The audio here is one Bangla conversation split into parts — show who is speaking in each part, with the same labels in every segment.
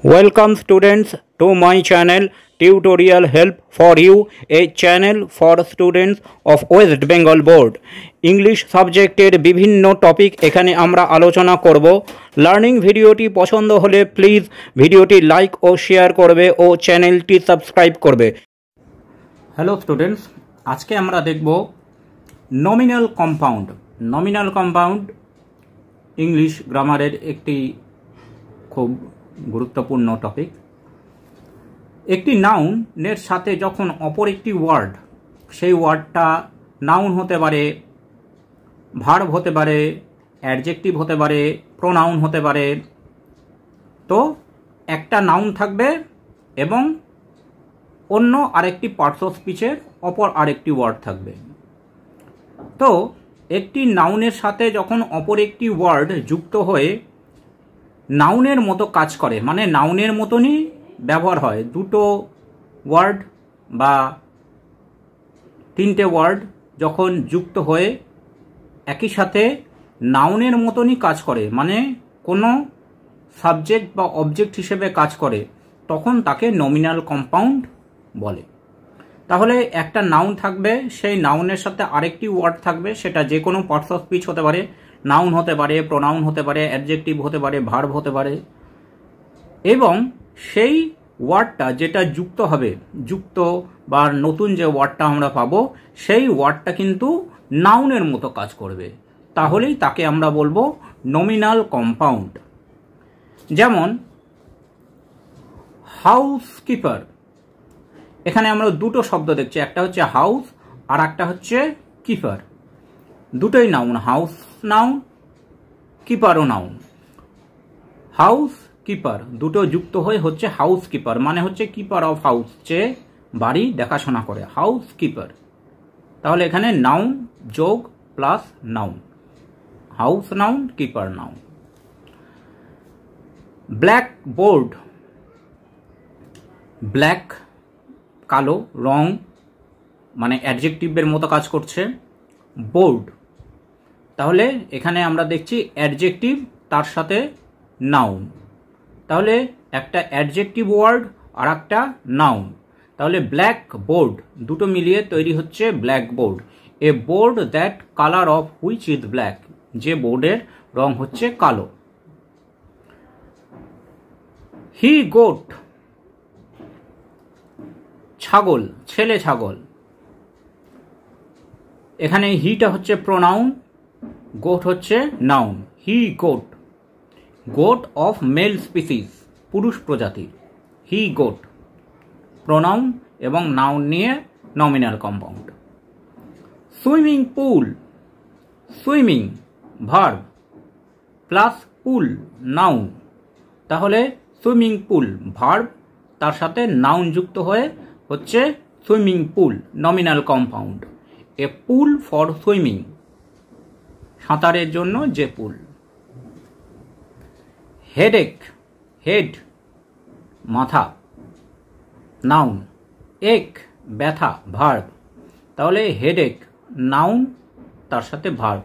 Speaker 1: Welcome students to my channel Tutorial Help for You, a channel for students of West Bengal Board. English সাবজেক্টের বিভিন্ন টপিক এখানে আমরা আলোচনা করব। লার্নিং ভিডিওটি পছন্দ হলে প্লিজ ভিডিওটি লাইক ও শেয়ার করবে ও চ্যানেলটি সাবস্ক্রাইব করবে। হ্যালো স্টুডেন্টস, আজকে আমরা দেখব nominal compound. Nominal compound English গ্রামারের একটি খুব গুরুত্বপূর্ণ টপিক। একটি নাউনের সাথে যখন অপর একটি ওয়ার্ড, সেই ওয়ার্ডটা নাউন হতে পারে, ভার্ব হতে পারে, অ্যাডজেক্টিভ হতে পারে, প্রোনাউন হতে পারে, তো একটা নাউন থাকবে এবং অন্য আরেকটি পার্টস অফ স্পিচের অপর আরেকটি ওয়ার্ড থাকবে। তো একটি নাউনের সাথে যখন অপর একটি ওয়ার্ড যুক্ত হয়ে নাউনের মতো কাজ করে, মানে নাউনের মতনই ব্যবহার হয়, দুটো ওয়ার্ড বা তিনটে ওয়ার্ড যখন যুক্ত হয়ে একই সাথে নাউনের মতনই কাজ করে, মানে কোনো সাবজেক্ট বা অবজেক্ট হিসেবে কাজ করে, তখন তাকে নমিনাল কম্পাউন্ড বলে। তাহলে একটা নাউন থাকবে, সেই নাউনের সাথে আরেকটি ওয়ার্ড থাকবে, সেটা যে কোনো পার্টস অফ স্পিচ হতে পারে, নাউন হতে পারে, প্রোনাউন হতে পারে, অ্যাডজেক্টিভ হতে পারে, ভার্ব হতে পারে, এবং সেই ওয়ার্ডটা যেটা যুক্ত হবে, যুক্ত বা নতুন যে ওয়ার্ডটা আমরা পাবো, সেই ওয়ার্ডটা কিন্তু নাউনের মতো কাজ করবে, তাহলেই তাকে আমরা বলবো নমিনাল কম্পাউন্ড। যেমন হাউসকিপার, এখানে আমরা দুটো শব্দ দেখছি, একটা হচ্ছে হাউস আর একটা হচ্ছে কিপার, দুটোই নাউন, হাউস নাউন, কিপারও নাউন। হাউস কিপার দুটো যুক্ত হয়ে হচ্ছে হাউস কিপার, মানে হচ্ছে কিপার অফ হাউস, যে বাড়ি দেখাশোনা করে, হাউস কিপার। তাহলে এখানে নাউন যোগ plus noun, house noun, keeper noun. Black board, black কালো রং, মানে অ্যাডজেক্টিভের মতো কাজ করছে। বোর্ড, তাহলে এখানে আমরা দেখছি অ্যাডজেক্টিভ তার সাথে নাউন, তাহলে একটা অ্যাডজেক্টিভ ওয়ার্ড আর একটা নাউন, তাহলে ব্ল্যাক বোর্ড দুটো মিলিয়ে তৈরি হচ্ছে black board. A board that colour of which is black, যে বোর্ডের রং হচ্ছে কালো। হি গোট, ছাগল, ছেলে ছাগল, এখানে হিটা হচ্ছে প্রোনাউন, গোট হচ্ছে noun. He goat, goat of male species, পুরুষ প্রজাতির, হি গোট প্রোনাউন এবং নাউন নিয়ে nominal compound. Swimming pool, swimming verb plus pool noun, তাহলে সুইমিং পুল ভার্ব তার সাথে নাউন যুক্ত হয়ে হচ্ছে swimming pool, nominal compound. A pool for swimming, সাঁতারের জন্য যে পুল। হেডেক, হেড মাথা, নাউন। এক ব্যথা ভার্ব, তাহলে হেডেক নাউন তার সাথে ভার্ব,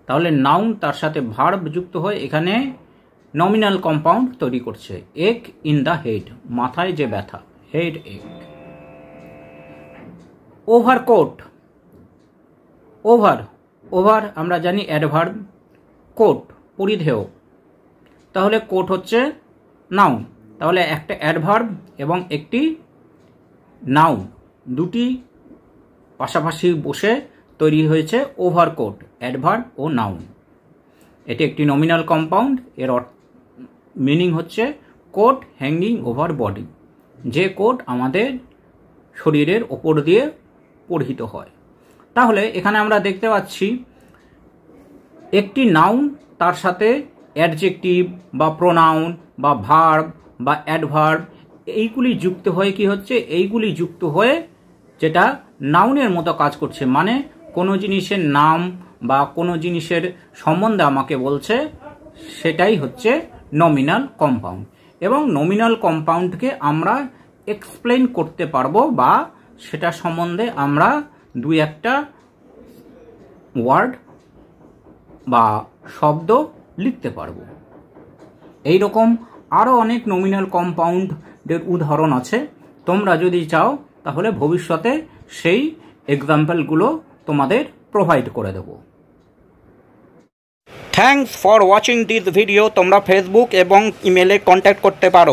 Speaker 1: তাহলে নাউন তার সাথে ভার্ব যুক্ত হয়ে এখানে নমিনাল কম্পাউন্ড তৈরি করছে। এক ইন দ্য হেড, মাথায় যে ব্যথা, হেড এক। ওভারকোট, ওভার, ওভার আমরা জানি অ্যাডভার্ব, কোট পরিধেয়, তাহলে কোট হচ্ছে নাউন, তাহলে একটা অ্যাডভার্ব এবং একটি নাউন দুটি পাশাপাশি বসে তৈরি হয়েছে ওভারকোট, অ্যাডভার্ব ও নাউন। এটি একটি নমিনাল কম্পাউন্ড। এর মিনিং হচ্ছে কোট হ্যাঙ্গিং ওভার বডি, যে কোট আমাদের শরীরের ওপর দিয়ে পরিহিত হয়। তাহলে এখানে আমরা দেখতে পাচ্ছি একটি নাউন তার সাথে অ্যাডজেক্টিভ বা প্রোনাউন বা ভার্ব বা অ্যাডভার্ব, এইগুলি যুক্ত হয়ে কি হচ্ছে, এইগুলি যুক্ত হয়ে যেটা নাউনের মতো কাজ করছে, মানে কোনো জিনিসের নাম বা কোনো জিনিসের সম্বন্ধে আমাকে বলছে, সেটাই হচ্ছে নমিনাল কম্পাউন্ড। এবং নমিনাল কম্পাউন্ডকে আমরা এক্সপ্লেইন করতে পারবো, বা সেটা সম্বন্ধে আমরা দুই একটা ওয়ার্ড বা শব্দ লিখতে পারবো। এই রকম আরও অনেক নমিনাল কম্পাউন্ডের উদাহরণ আছে। তোমরা যদি চাও তাহলে ভবিষ্যতে সেই এক্সাম্পলগুলো তোমাদের প্রোভাইড করে দেব। Thanks for watching this video. তোমরা ফেসবুক এবং ইমেলে কন্ট্যাক্ট করতে পারো।